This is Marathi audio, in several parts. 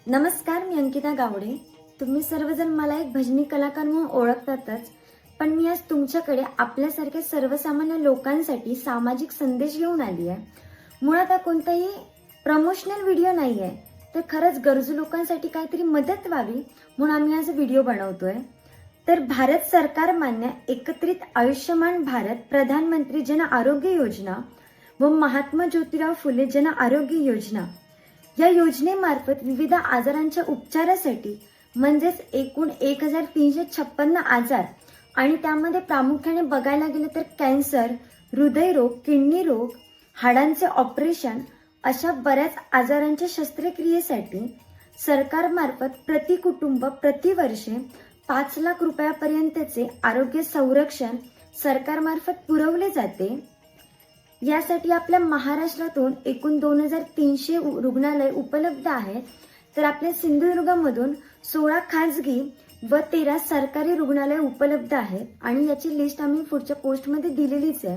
नमस्कार, मी अंकिता गावडे. तुम्ही सर्वजण मला एक भजनी कलाकार म्हणून ओळखतातच, पण मी आज तुमच्याकडे आपल्यासारख्या सर्वसामान्य लोकांसाठी सामाजिक संदेश घेऊन आली आहे. मुळात हा कोणताही प्रमोशनल व्हिडिओ नाही आहे, तर खरंच गरजू लोकांसाठी काहीतरी मदत व्हावी म्हणून आम्ही आज व्हिडिओ बनवतोय. तर भारत सरकार मान्य एकत्रित आयुष्यमान भारत प्रधानमंत्री जन आरोग्य योजना व महात्मा ज्योतिराव फुले जन आरोग्य योजना या योजनेमार्फत विविध आजारांच्या उपचारासाठी म्हणजेच एकूण 1356 आजार आणि त्यामध्ये प्रामुख्याने बघायला गेलं तर कॅन्सर, हृदयरोग, किडनी रोग, हाडांचे ऑपरेशन अशा बऱ्याच आजारांच्या शस्त्रक्रियेसाठी सरकारमार्फत प्रति कुटुंब प्रतिवर्षे 5 लाख रुपयापर्यंतचे आरोग्य संरक्षण सरकारमार्फत पुरवले जाते. यासाठी आपल्या महाराष्ट्रातून एकूण 2300 रुग्णालय उपलब्ध आहेत. तर आपल्या सिंधुदुर्गमधून 16 खाजगी व 13 सरकारी रुग्णालय उपलब्ध आहेत आणि याची लिस्ट आम्ही पुढच्या पोस्टमध्ये दिलेलीच आहे.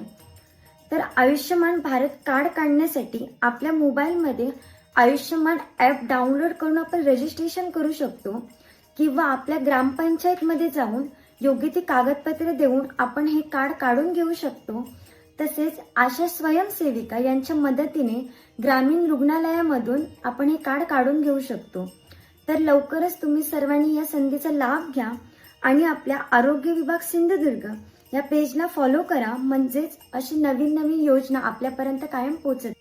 तर आयुष्यमान भारत कार्ड काढण्यासाठी आपल्या मोबाईलमध्ये आयुष्यमान ॲप डाउनलोड करून आपण रजिस्ट्रेशन करू शकतो किंवा आपल्या ग्रामपंचायतमध्ये जाऊन योग्य ती कागदपत्रे देऊन आपण हे कार्ड काढून घेऊ शकतो. तसेच आशा स्वयंसेविका यांच्या मदतीने ग्रामीण रुग्णालयामधून आपण हे कार्ड काढून घेऊ शकतो. तर लवकरच तुम्ही सर्वांनी या संधीचा लाभ घ्या आणि आपल्या आरोग्य विभाग सिंधुदुर्ग या पेजला फॉलो करा, म्हणजेच अशी नवीन नवीन योजना आपल्यापर्यंत कायम पोहोचत